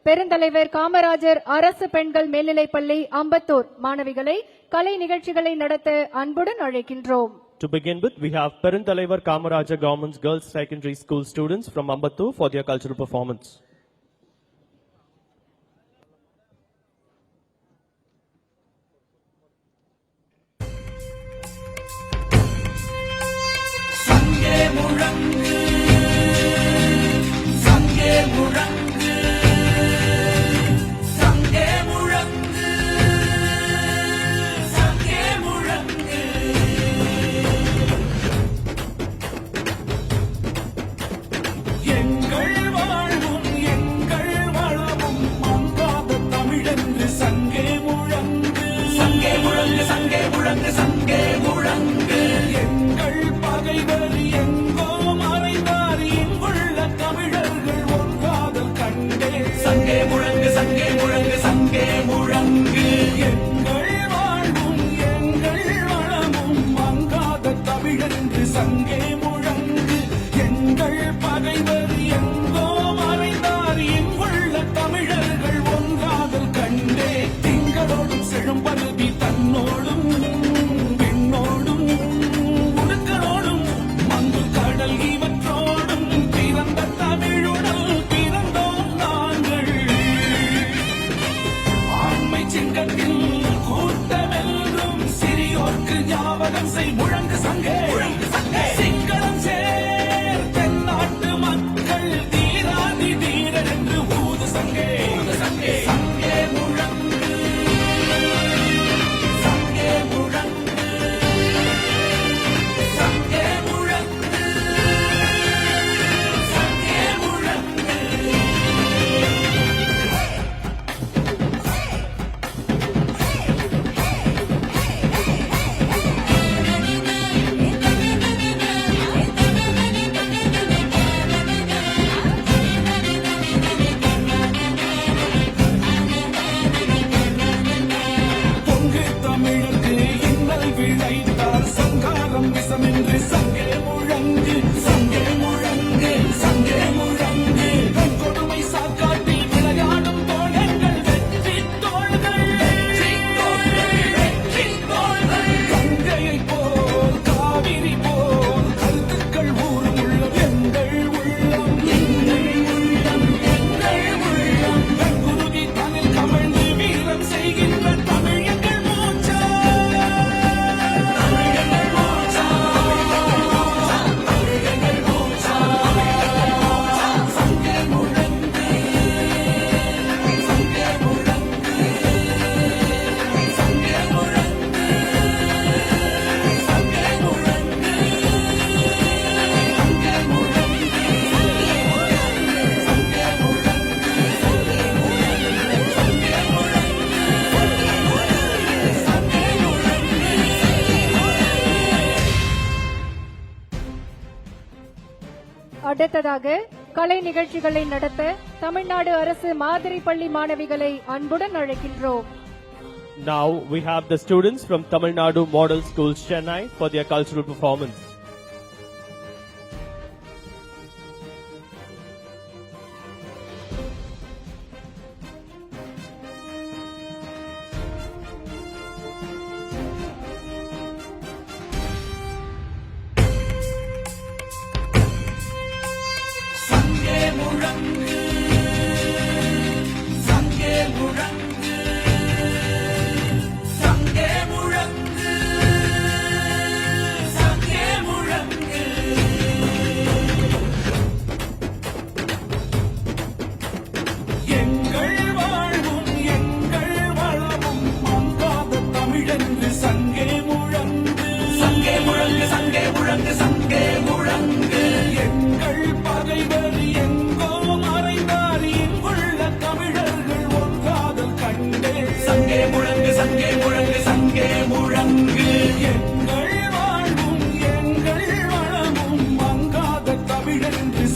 பெருந்தலைவர் காமராஜர் அரசு பெண்கள் மேல்நிலைப்பள்ளி அம்பத்தூர் மாணவிகளை கலை நிகழ்ச்சிகளை நடத்த அன்புடன் அழைக்கின்றோம். To begin with, we have Perunthalavar Kamarajar Government Girls Secondary School students from Ambattur for their cultural performance. அடுத்ததாக கலை நிகழ்ச்சிகளை நடத்த தமிழ்நாடு அரசு மாதிரி பள்ளி மாணவிகளை அன்புடன் அழைக்கின்றோம். Now we have the students from Tamil Nadu Model Schools, Chennai for their cultural performance.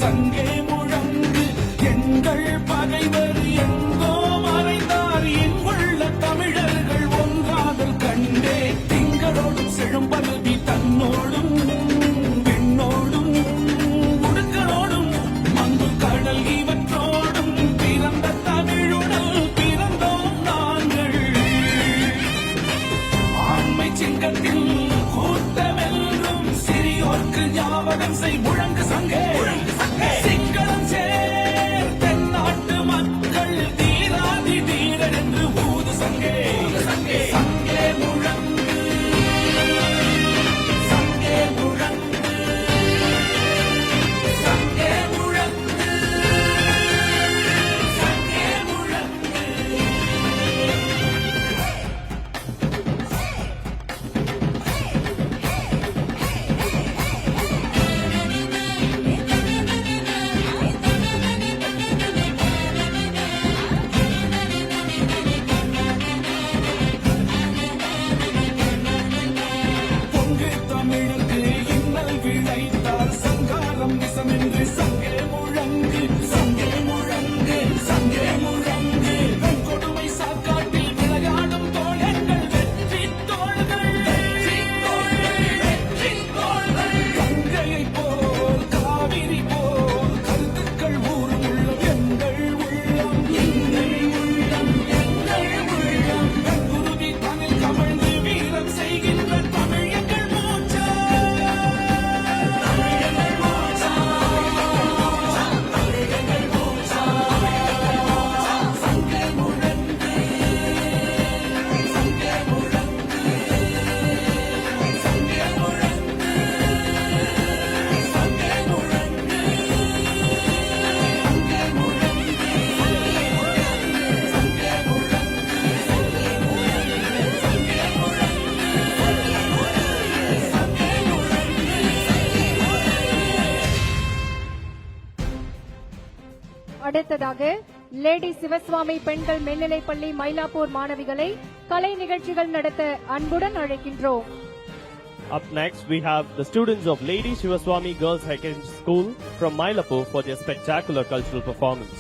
சங்கே முழங்கு எங்கள் பகைவர் அடுத்ததாக லேடி சிவசுவாமி பெண்கள் மேல்நிலைப்பள்ளி மயிலாப்பூர் மாணவிகளை கலை நிகழ்ச்சிகள் நடத்த அன்புடன் அழைக்கின்றோம். Up next, we have the students of Lady Shivaswamy Girls Secondary School from Mylapore for their spectacular cultural performance.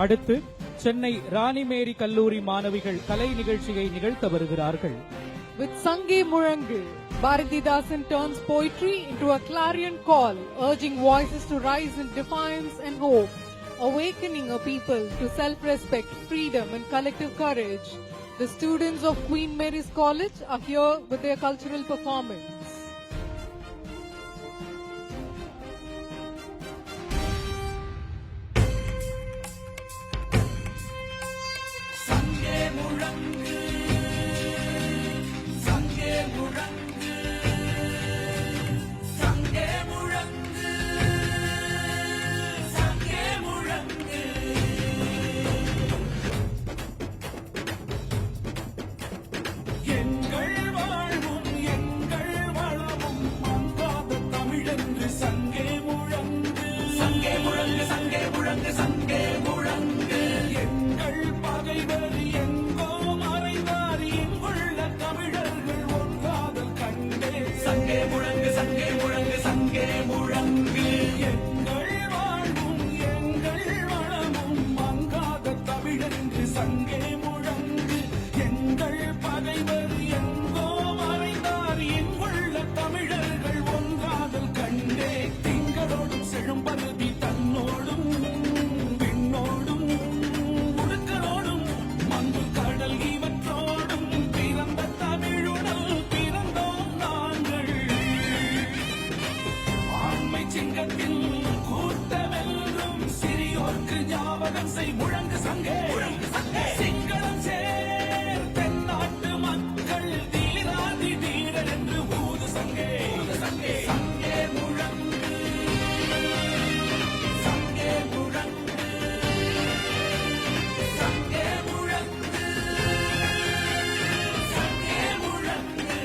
அடுத்து சென்னை ராணிமேரி கல்லூரி மாணவிகள் கலை நிகழ்ச்சியை நிகழ்த்த வருகிறார்கள். With Sange Murangu, Bharatidasan turns poetry into a clarion call, urging voices to rise in defiance and hope, awakening a people to self-respect, freedom and collective courage. The students of Queen Mary's College are here with their cultural performance. எங்கள் வாழ்வும் எங்கள் ஞாபகம் செய் முழங்கு சங்கே சிங்களம் சேர் தென்னாட்டு மக்கள் தீராதி தீரர் என்று ஊது சங்கே சங்கே முழங்கு சங்கே முழங்கு சங்கே முழங்கு சங்கே முழங்கு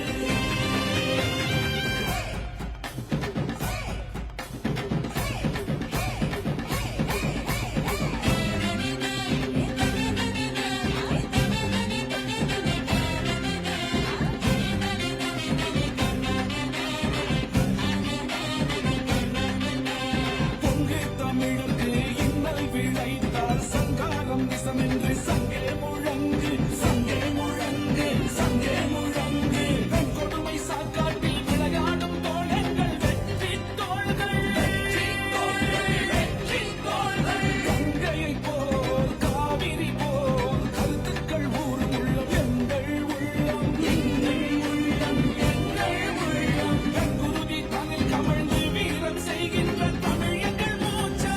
பொங்கு தமிழுக்கு இன்னல் விளைத்தால் சங்காரம் நிசமென்று சங்கே முழங்கு சங்கே முழங்கு சங்கே முழங்கு பெண் கொடுமை சாக்காட்டில் விளையாடும் தோழங்கள் வெற்றி தோள்கள் வெற்றி தோள்கள் வெற்றி தோள்கள் கங்கையை போல் காவிரி போல் கருத்துக்கள் ஊறும் உள்ளம் எங்கள் உள்ளம் எங்கள் உள்ளம் எங்கள் உள்ளம் வெண்குருதி தனில் கமழ்ந்து வீரம் செய்கின்ற தமிழ் எங்கள் மூச்சா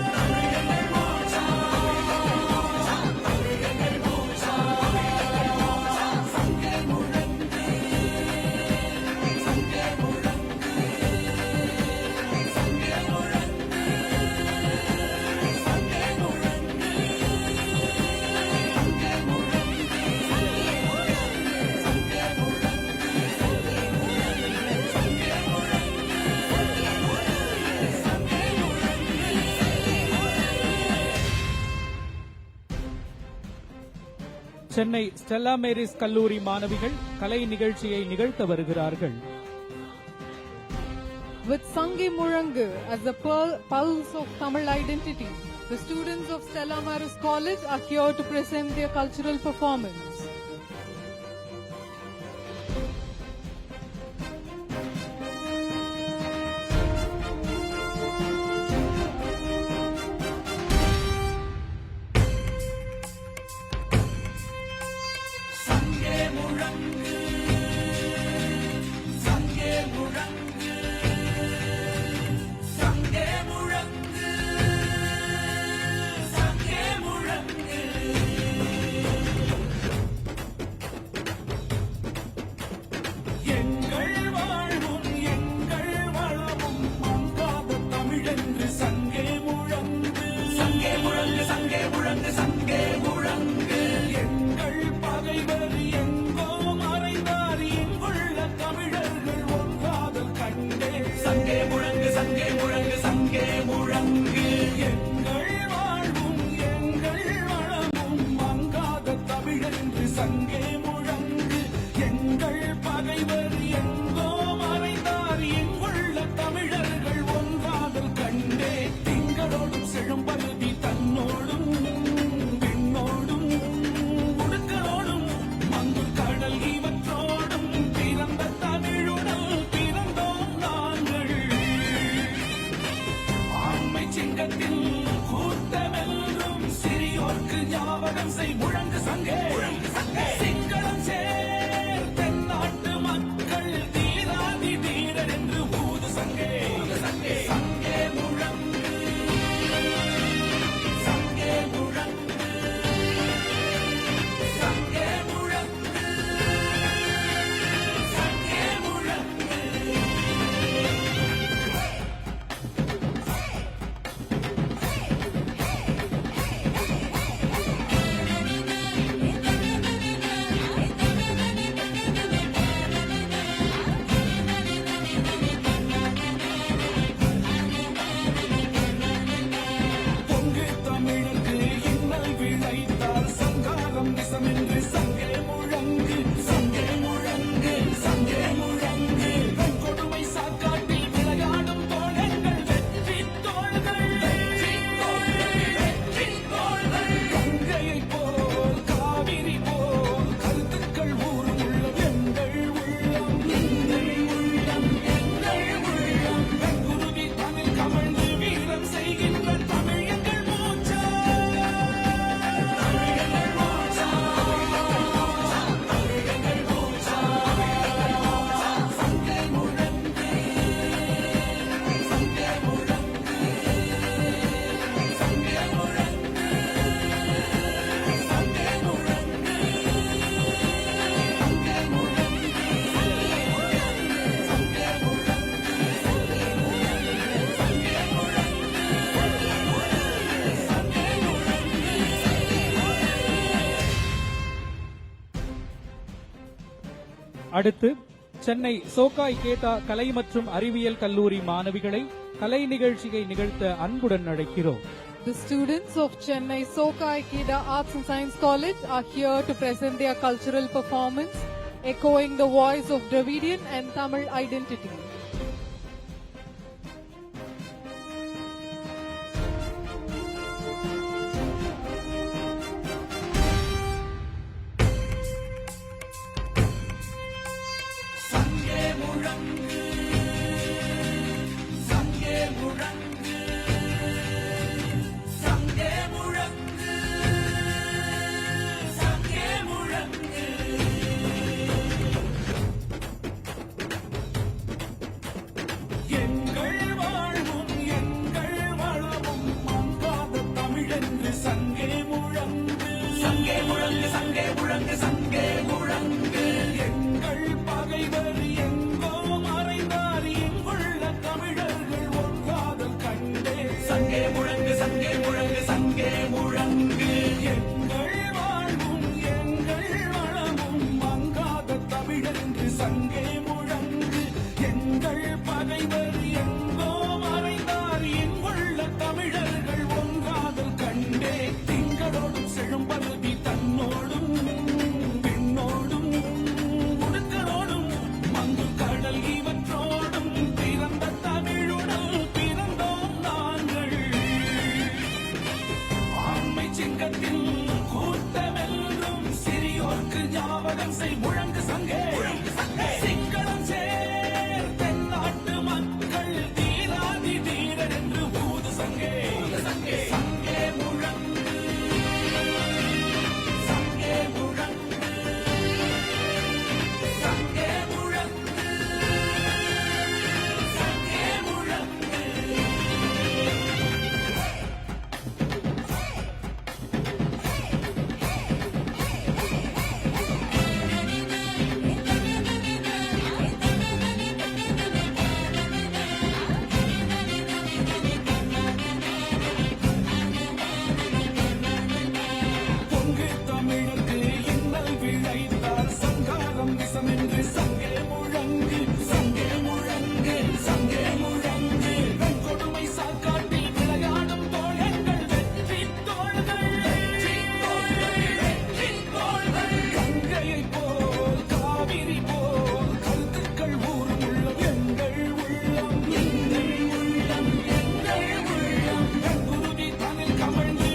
தமிழ் எங்கள் மூச்சா தமிழ் எங்கள் மூச்சா சங்கே முழங்கு சங்கே முழங்கு சங்கே முழங்கு சங்கே முழங்கு சங்கே சென்னை ஸ்டெல்லா மேரிஸ் கல்லூரி மாணவிகள் கலை நிகழ்ச்சியை நிகழ்த்த வருகிறார்கள். With Sange Murangu as the pulse of Tamil identity, the students of Stella Maris College are here to present their cultural performance. சங்கே முழங்கு சங்கே முழங்கு சங்கே முழங்கு சங்கே முழங்கு எங்கள் வாழ்வும் எங்கள் வளமும் மங்காத தமிழென்று சங்கே முழங்கு சங்கே முழங்கு சங்கே முழங்கு சங்கே முழங்கு எங்கள் பகைவர் எங்கோ மறைந்தார் இங்குள்ள தமிழர்கள் ஒன்றாதல் கண்டே சங்கே முழங்கு சங்கே முழங்கு சங்கே முழங்கு எங்கள் வாழ்வும் எங்கள் வளமும் மங்காத தமிழென்று சங்கே முழங்கு எங்கள் பகைவர் எங்கோ மறைந்தார் இங்குள்ள தமிழர்கள் ஒன்றாதல் கண்டே திங்களோடும் செழும்பருதி தன்னோடும் விண்ணோடும் உடுக்களோடும் மங்குல் கடல் இவற்றோடும் பிறந்த தமிழுடன் பிறந்தோம் நாங்கள் ஆண்மை சிங்கத்தில் கூட்டமென்றும் சிறியோர்க்கு ஞாபகம் செய் முழங்கு சங்கே சிங்களம் சேர் தென்னாட்டு மக்கள் தீராதி தீரர் என்று ஊது சங்கே சங்கே முழங்கு சங்கே முழங்கு சங்கே முழங்கு சங்கே முழங்கு அடுத்து சென்னை சோகாய் கேதா கலை மற்றும் அறிவியல் கல்லூரி மாணவிகளை கலை நிகழ்ச்சியை நிகழ்த்த அன்புடன் அழைக்கிறோம். The students of Chennai Soka Ikeda Arts and Science College are here to present their cultural performance, echoing the voice of Dravidian and Tamil identity. சங்கே முழங்கு சங்கே முழங்கு சங்கே முழங்கு சங்கே முழங்கு எங்கள் வாழ்வும் எங்கள் வளமும் மங்காத தமிழென்று சங்கே முழங்கு சங்கே முழங்கு சங்கே முழங்கு சங்கே முழங்கு எங்கள் பகைவர் எங்கோ மறைந்தார் இங்குள்ள தமிழர்கள் ஒன்றாதல் கண்டே சங்கே முழங்கு சங்கே முழங்கு சங்கே முழங்கு எங்கள் வாழ்வும் எங்கள் வளமும் மங்காத தமிழென்று சங்கே முழங்கு எங்கள் பகைவர் எங்கோ மறைந்தார் இங்குள்ள தமிழர்கள் ஒன்றாதல் கண்டே திங்களோடும் செழும்பருதி தன்னோடும் பெண்ணோடும் முடுக்கலோடும் மங்கு கடல் இவற்றோடும் பிறந்த தமிழுடன் பிறந்தோம் நாங்கள் ஆண்மை சிங்கத்தில் கூட்டமெல்லும் சிறியோர்க்கு ஞாபகம் செய் முழங்கு சங்கே சிங்களம் சேர் தென்னாட்டு மக்கள் தீராதி தீரர் என்று ஊது சங்கே சங்கே முழங்கு சங்கே முழங்கு சங்கே முழங்கு சங்கே முழங்கு பொங்கு தமிழுக்கு இன்னல் விளைத்தார் சங்காரம் விஷமென்று சங்கே முழங்கு சங்கே முழங்கு சங்கே முழங்கு கொடுமை சாக்காட்டில் விளையாடும் தோழர்கள் வெற்றி தோள்கள் வெற்றி தோள்கள் வெற்றி தோள்கள் கங்கையை போல் காவிரி போல் கருத்துக்கள் ஊரும் உள்ளம் எங்கள் உள்ளம் எங்கள் உள்ளம் எங்கள் உள்ளம் குருதி தமிழ் கமழ்ந்து